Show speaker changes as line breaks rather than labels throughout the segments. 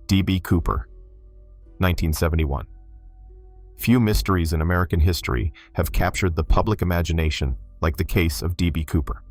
D.B. Cooper, 1971. Few mysteries in American history have captured the public imagination like the case of D.B. Cooper.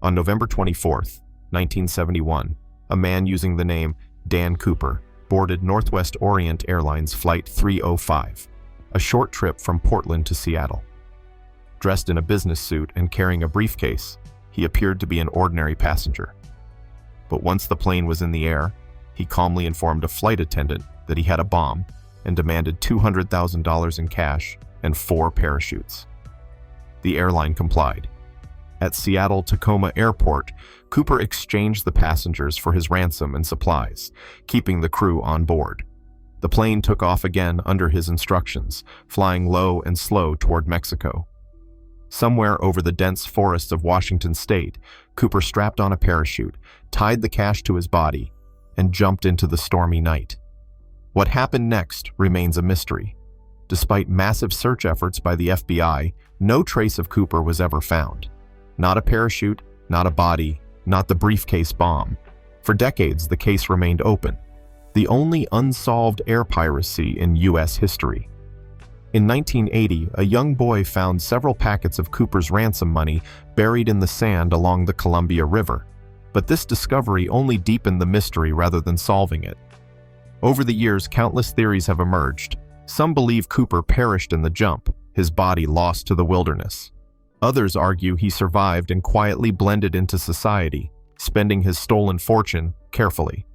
On November 24, 1971, a man using the name Dan Cooper boarded Northwest Orient Airlines Flight 305, a short trip from Portland to Seattle. Dressed in a business suit and carrying a briefcase, he appeared to be an ordinary passenger. But once the plane was in the air, he calmly informed a flight attendant that he had a bomb and demanded $200,000 in cash and 4 parachutes. The airline complied. At Seattle-Tacoma Airport, Cooper exchanged the passengers for his ransom and supplies, keeping the crew on board. The plane took off again under his instructions, flying low and slow toward Mexico. Somewhere over the dense forests of Washington state, Cooper strapped on a parachute, tied the cash to his body, and jumped into the stormy night. What happened next remains a mystery. Despite massive search efforts by the FBI, no trace of Cooper was ever found. Not a parachute, not a body, not the briefcase bomb. For decades, the case remained open, the only unsolved air piracy in U.S. history. In 1980, a young boy found several packets of Cooper's ransom money buried in the sand along the Columbia River. But this discovery only deepened the mystery rather than solving it. Over the years, countless theories have emerged. Some believe Cooper perished in the jump, his body lost to the wilderness. Others argue he survived and quietly blended into society, spending his stolen fortune carefully.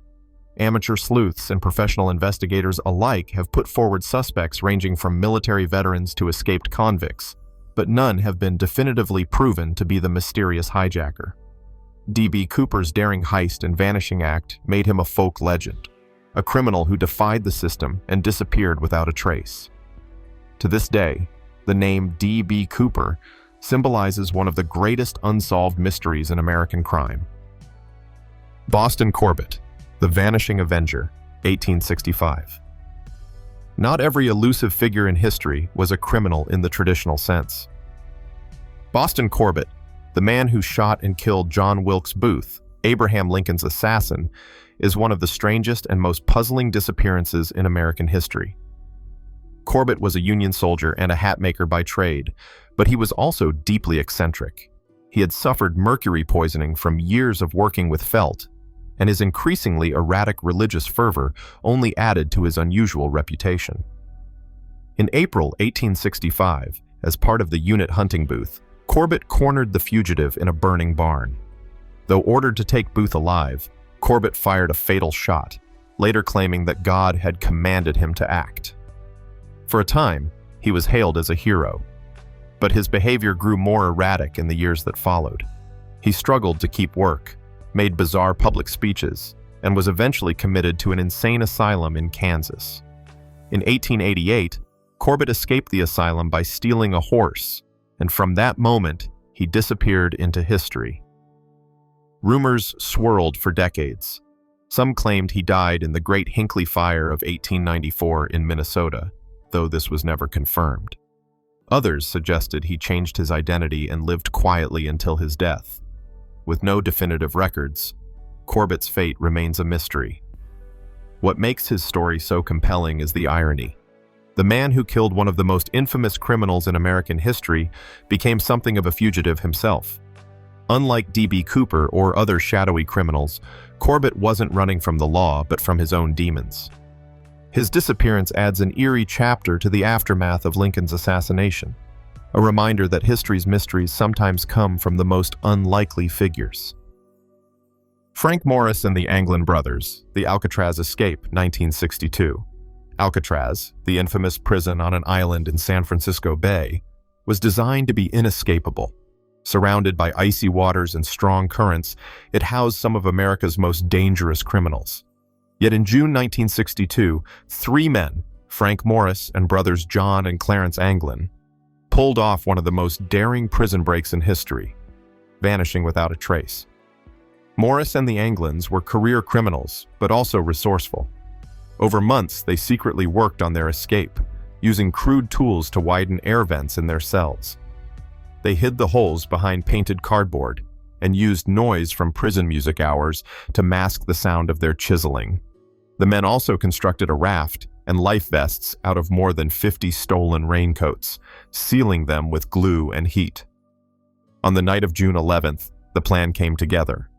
Amateur sleuths and professional investigators alike have put forward suspects ranging from military veterans to escaped convicts, but none have been definitively proven to be the mysterious hijacker. D.B. Cooper's daring heist and vanishing act made him a folk legend, a criminal who defied the system and disappeared without a trace. To this day, the name D.B. Cooper symbolizes one of the greatest unsolved mysteries in American crime. Boston Corbett, the Vanishing Avenger, 1865. Not every elusive figure in history was a criminal in the traditional sense. Boston Corbett, the man who shot and killed John Wilkes Booth, Abraham Lincoln's assassin, is one of the strangest and most puzzling disappearances in American history. Corbett was a Union soldier and a hatmaker by trade, but he was also deeply eccentric. He had suffered mercury poisoning from years of working with felt, and his increasingly erratic religious fervor only added to his unusual reputation. In April 1865, as part of the unit hunting booth, Corbett cornered the fugitive in a burning barn. Though ordered to take Booth alive, Corbett fired a fatal shot, later claiming that God had commanded him to act. For a time, he was hailed as a hero, but his behavior grew more erratic in the years that followed. He struggled to keep work, made bizarre public speeches, and was eventually committed to an insane asylum in Kansas. In 1888, Corbett escaped the asylum by stealing a horse, and from that moment, he disappeared into history. Rumors swirled for decades. Some claimed he died in the Great Hinckley Fire of 1894 in Minnesota, though this was never confirmed. Others suggested he changed his identity and lived quietly until his death. With no definitive records, Corbett's fate remains a mystery. What makes his story so compelling is the irony. The man who killed one of the most infamous criminals in American history became something of a fugitive himself. Unlike D.B. Cooper or other shadowy criminals, Corbett wasn't running from the law but from his own demons. His disappearance adds an eerie chapter to the aftermath of Lincoln's assassination, a reminder that history's mysteries sometimes come from the most unlikely figures. Frank Morris and the Anglin brothers, the Alcatraz escape, 1962. Alcatraz, the infamous prison on an island in San Francisco Bay, was designed to be inescapable. Surrounded by icy waters and strong currents, it housed some of America's most dangerous criminals. Yet in June 1962, 3 men, Frank Morris and brothers John and Clarence Anglin, pulled off one of the most daring prison breaks in history, vanishing without a trace. Morris and the Anglins were career criminals, but also resourceful. Over months, they secretly worked on their escape, using crude tools to widen air vents in their cells. They hid the holes behind painted cardboard and used noise from prison music hours to mask the sound of their chiseling. The men also constructed a raft and life vests out of more than 50 stolen raincoats, sealing them with glue and heat. On the night of June 11th, the plan came together.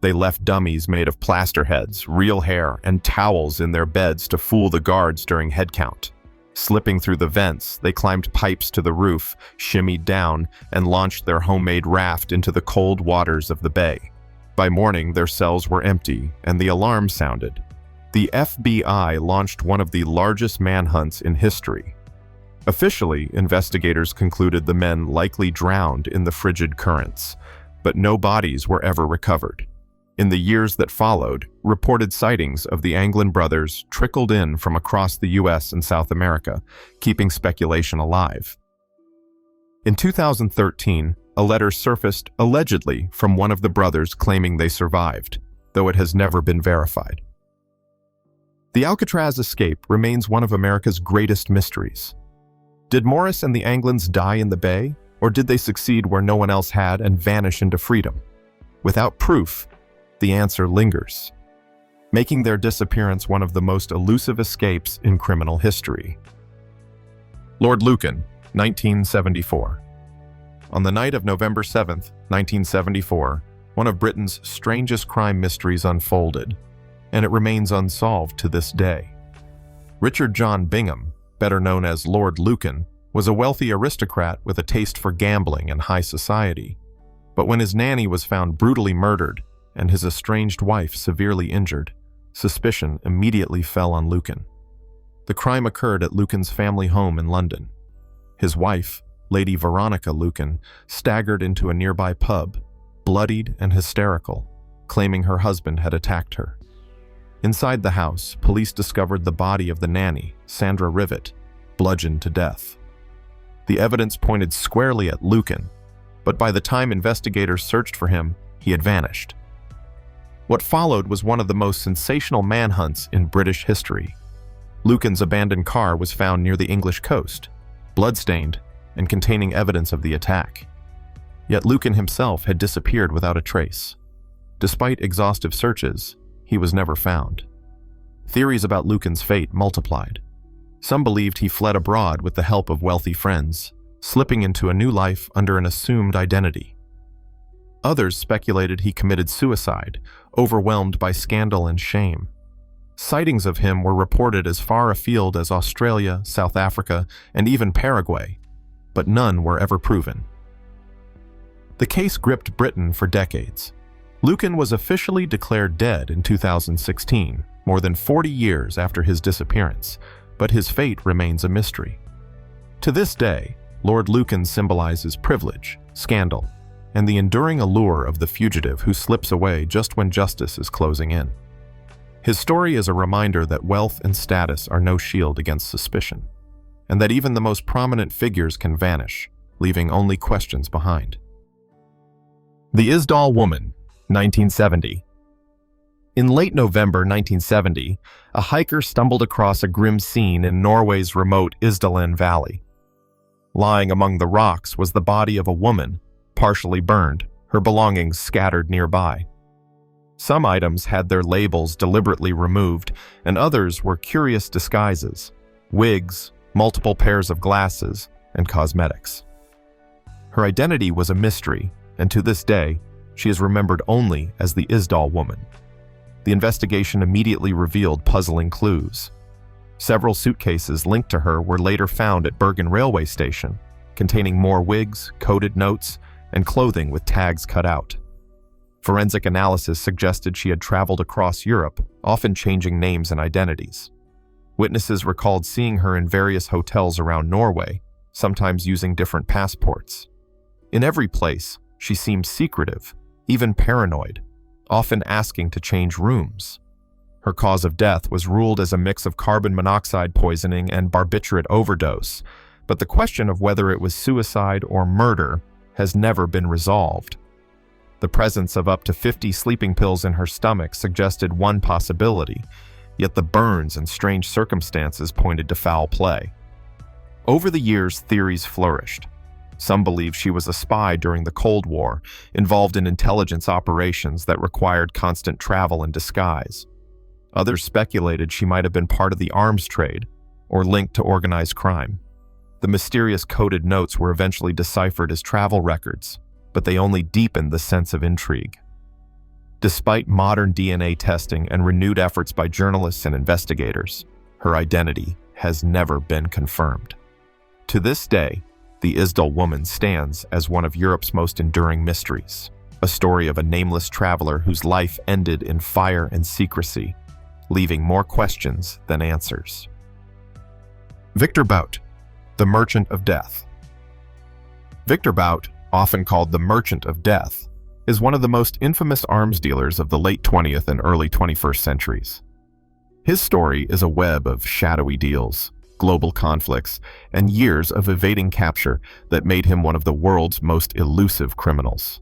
They left dummies made of plaster heads, real hair, and towels in their beds to fool the guards during head count. Slipping through the vents, they climbed pipes to the roof, shimmied down, and launched their homemade raft into the cold waters of the bay. By morning, their cells were empty, and the alarm sounded. The FBI launched one of the largest manhunts in history. Officially, investigators concluded the men likely drowned in the frigid currents, but no bodies were ever recovered. In the years that followed, reported sightings of the Anglin brothers trickled in from across the US and South America, keeping speculation alive. In 2013, a letter surfaced allegedly from one of the brothers claiming they survived, though it has never been verified. The Alcatraz escape remains one of America's greatest mysteries. Did Morris and the Anglins die in the bay, or did they succeed where no one else had and vanish into freedom? Without proof, the answer lingers, making their disappearance one of the most elusive escapes in criminal history. Lord Lucan, 1974. On the night of November 7, 1974, one of Britain's strangest crime mysteries unfolded, and it remains unsolved to this day. Richard John Bingham, better known as Lord Lucan, was a wealthy aristocrat with a taste for gambling and high society. But when his nanny was found brutally murdered and his estranged wife severely injured, suspicion immediately fell on Lucan. The crime occurred at Lucan's family home in London. His wife, Lady Veronica Lucan, staggered into a nearby pub, bloodied and hysterical, claiming her husband had attacked her. Inside the house, police discovered the body of the nanny, Sandra Rivet, bludgeoned to death. The evidence pointed squarely at Lucan, but by the time investigators searched for him, he had vanished. What followed was one of the most sensational manhunts in British history. Lucan's abandoned car was found near the English coast, bloodstained and containing evidence of the attack. Yet Lucan himself had disappeared without a trace. Despite exhaustive searches, he was never found. Theories about Lucan's fate multiplied. Some believed he fled abroad with the help of wealthy friends, slipping into a new life under an assumed identity. Others speculated he committed suicide, overwhelmed by scandal and shame. Sightings of him were reported as far afield as Australia, South Africa, and even Paraguay, but none were ever proven. The case gripped Britain for decades. Lucan was officially declared dead in 2016, more than 40 years after his disappearance, but his fate remains a mystery. To this day, Lord Lucan symbolizes privilege, scandal, and the enduring allure of the fugitive who slips away just when justice is closing in. His story is a reminder that wealth and status are no shield against suspicion, and that even the most prominent figures can vanish, leaving only questions behind. The Isdal Woman, 1970. In late November 1970, a hiker stumbled across a grim scene in Norway's remote Isdalen Valley. Lying among the rocks was the body of a woman, partially burned, her belongings scattered nearby. Some items had their labels deliberately removed, and others were curious disguises: wigs, multiple pairs of glasses, and cosmetics. Her identity was a mystery, and to this day, she is remembered only as the Isdal Woman. The investigation immediately revealed puzzling clues. Several suitcases linked to her were later found at Bergen railway station, containing more wigs, coded notes, and clothing with tags cut out. Forensic analysis suggested she had traveled across Europe, often changing names and identities. Witnesses recalled seeing her in various hotels around Norway, sometimes using different passports. In every place, she seemed secretive, even paranoid, often asking to change rooms. Her cause of death was ruled as a mix of carbon monoxide poisoning and barbiturate overdose, but the question of whether it was suicide or murder has never been resolved. The presence of up to 50 sleeping pills in her stomach suggested one possibility, yet the burns and strange circumstances pointed to foul play. Over the years, theories flourished. Some believe she was a spy during the Cold War, involved in intelligence operations that required constant travel and disguise. Others speculated she might have been part of the arms trade or linked to organized crime. The mysterious coded notes were eventually deciphered as travel records, but they only deepened the sense of intrigue. Despite modern DNA testing and renewed efforts by journalists and investigators, her identity has never been confirmed. To this day, the Isdal Woman stands as one of Europe's most enduring mysteries, a story of a nameless traveler whose life ended in fire and secrecy, leaving more questions than answers. Viktor Bout, the Merchant of Death. Viktor Bout, often called the Merchant of Death, is one of the most infamous arms dealers of the late 20th and early 21st centuries. His story is a web of shadowy deals, global conflicts, and years of evading capture that made him one of the world's most elusive criminals.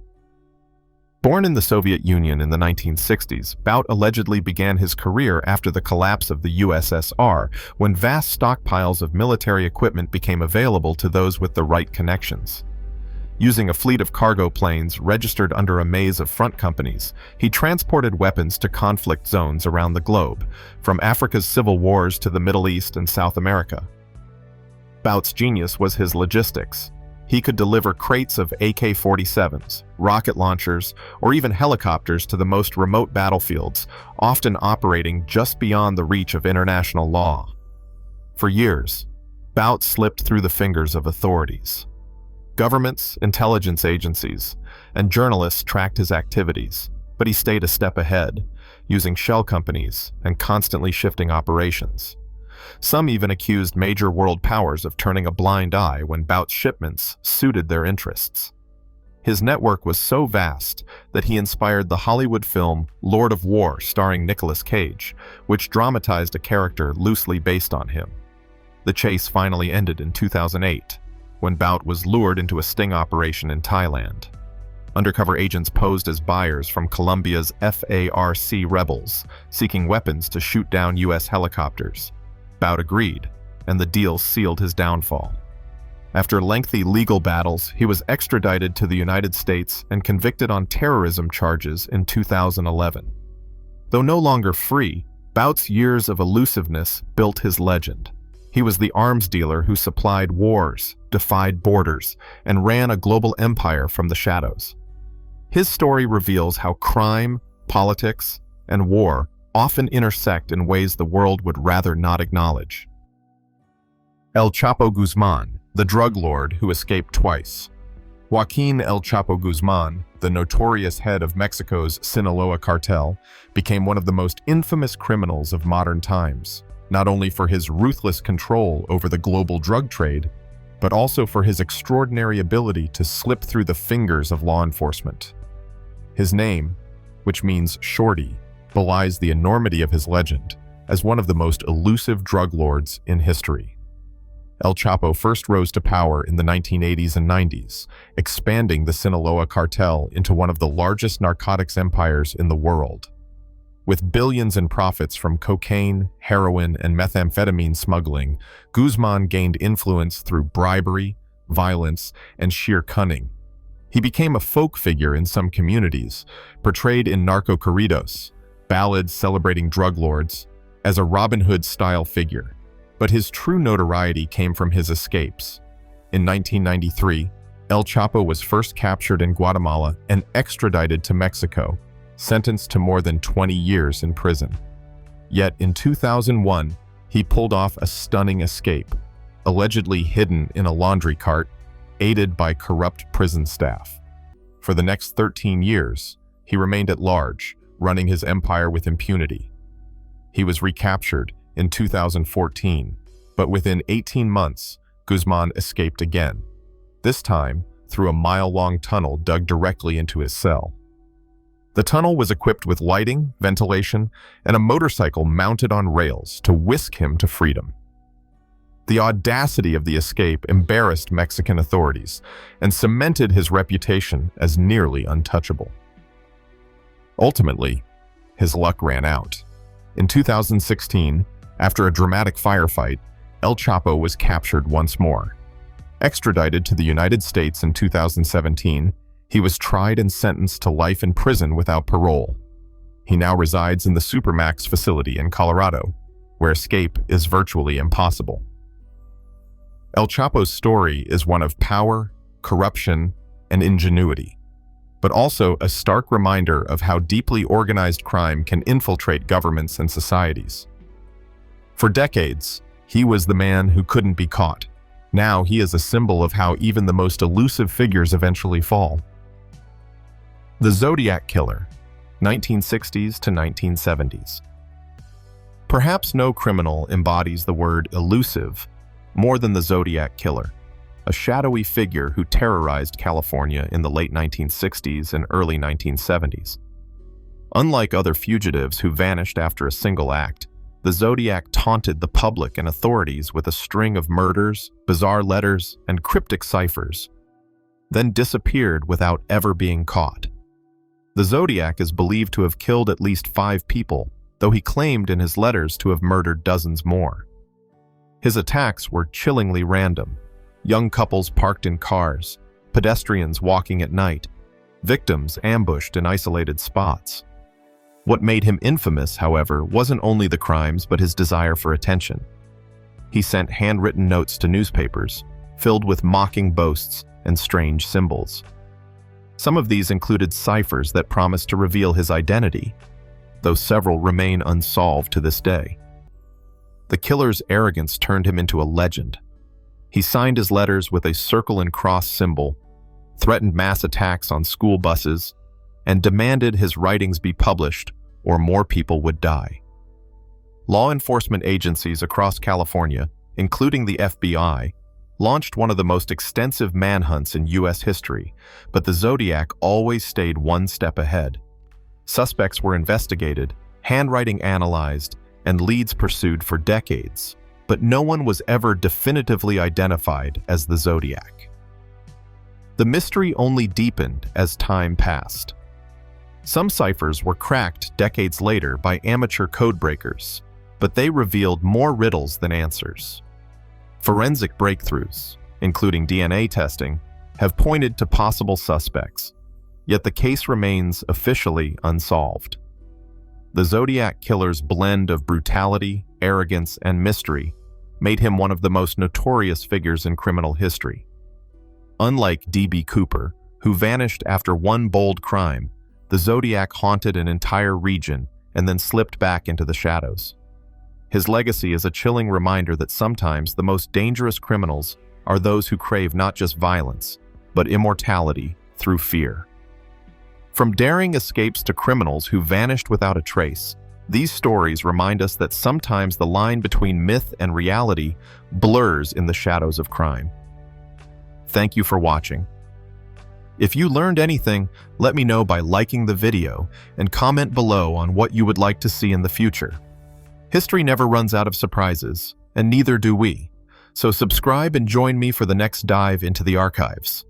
Born in the Soviet Union in the 1960s, Bout allegedly began his career after the collapse of the USSR, when vast stockpiles of military equipment became available to those with the right connections. Using a fleet of cargo planes registered under a maze of front companies, he transported weapons to conflict zones around the globe, from Africa's civil wars to the Middle East and South America. Bout's genius was his logistics. He could deliver crates of AK-47s, rocket launchers, or even helicopters to the most remote battlefields, often operating just beyond the reach of international law. For years, Bout slipped through the fingers of authorities. Governments, intelligence agencies, and journalists tracked his activities, but he stayed a step ahead, using shell companies and constantly shifting operations. Some even accused major world powers of turning a blind eye when Bout's shipments suited their interests. His network was so vast that he inspired the Hollywood film Lord of War starring Nicolas Cage, which dramatized a character loosely based on him. The chase finally ended in 2008, when Bout was lured into a sting operation in Thailand. Undercover agents posed as buyers from Colombia's FARC rebels, seeking weapons to shoot down U.S. helicopters. Bout agreed, and the deal sealed his downfall. After lengthy legal battles, he was extradited to the United States and convicted on terrorism charges in 2011. Though no longer free, Bout's years of elusiveness built his legend. He was the arms dealer who supplied wars, defied borders, and ran a global empire from the shadows. His story reveals how crime, politics, and war often intersect in ways the world would rather not acknowledge. El Chapo Guzmán, the drug lord who escaped twice. Joaquin El Chapo Guzmán, the notorious head of Mexico's Sinaloa cartel, became one of the most infamous criminals of modern times, not only for his ruthless control over the global drug trade, but also for his extraordinary ability to slip through the fingers of law enforcement. His name, which means shorty, belies the enormity of his legend as one of the most elusive drug lords in history. El Chapo first rose to power in the 1980s and 90s, expanding the Sinaloa cartel into one of the largest narcotics empires in the world. With billions in profits from cocaine, heroin, and methamphetamine smuggling, Guzmán gained influence through bribery, violence, and sheer cunning. He became a folk figure in some communities, portrayed in narco corridos, ballads celebrating drug lords, as a Robin Hood-style figure. But his true notoriety came from his escapes. In 1993, El Chapo was first captured in Guatemala and extradited to Mexico, sentenced to more than 20 years in prison. Yet in 2001, he pulled off a stunning escape, allegedly hidden in a laundry cart, aided by corrupt prison staff. For the next 13 years, he remained at large, running his empire with impunity. He was recaptured in 2014, but within 18 months, Guzmán escaped again, this time through a mile-long tunnel dug directly into his cell. The tunnel was equipped with lighting, ventilation, and a motorcycle mounted on rails to whisk him to freedom. The audacity of the escape embarrassed Mexican authorities and cemented his reputation as nearly untouchable. Ultimately, his luck ran out. In 2016, after a dramatic firefight, El Chapo was captured once more. Extradited to the United States in 2017, he was tried and sentenced to life in prison without parole. He now resides in the Supermax facility in Colorado, where escape is virtually impossible. El Chapo's story is one of power, corruption, and ingenuity, but also a stark reminder of how deeply organized crime can infiltrate governments and societies. For decades, he was the man who couldn't be caught. Now he is a symbol of how even the most elusive figures eventually fall. The Zodiac Killer, 1960s to 1970s. Perhaps no criminal embodies the word elusive more than the Zodiac Killer, a shadowy figure who terrorized California in the late 1960s and early 1970s. Unlike other fugitives who vanished after a single act, the Zodiac taunted the public and authorities with a string of murders, bizarre letters, and cryptic ciphers, then disappeared without ever being caught. The Zodiac is believed to have killed at least 5 people, though he claimed in his letters to have murdered dozens more. His attacks were chillingly random. Young couples parked in cars, pedestrians walking at night, victims ambushed in isolated spots. What made him infamous, however, wasn't only the crimes but his desire for attention. He sent handwritten notes to newspapers, filled with mocking boasts and strange symbols. Some of these included ciphers that promised to reveal his identity, though several remain unsolved to this day. The killer's arrogance turned him into a legend. He signed his letters with a circle and cross symbol, threatened mass attacks on school buses, and demanded his writings be published or more people would die. Law enforcement agencies across California, including the FBI, launched one of the most extensive manhunts in U.S. history, but the Zodiac always stayed one step ahead. Suspects were investigated, handwriting analyzed, and leads pursued for decades, but no one was ever definitively identified as the Zodiac. The mystery only deepened as time passed. Some ciphers were cracked decades later by amateur codebreakers, but they revealed more riddles than answers. Forensic breakthroughs, including DNA testing, have pointed to possible suspects, yet the case remains officially unsolved. The Zodiac Killer's blend of brutality, arrogance, and mystery made him one of the most notorious figures in criminal history. Unlike D.B. Cooper, who vanished after one bold crime, the Zodiac haunted an entire region and then slipped back into the shadows. His legacy is a chilling reminder that sometimes the most dangerous criminals are those who crave not just violence, but immortality through fear. From daring escapes to criminals who vanished without a trace, these stories remind us that sometimes the line between myth and reality blurs in the shadows of crime. Thank you for watching. If you learned anything, let me know by liking the video and comment below on what you would like to see in the future. History never runs out of surprises, and neither do we. So subscribe and join me for the next dive into the archives.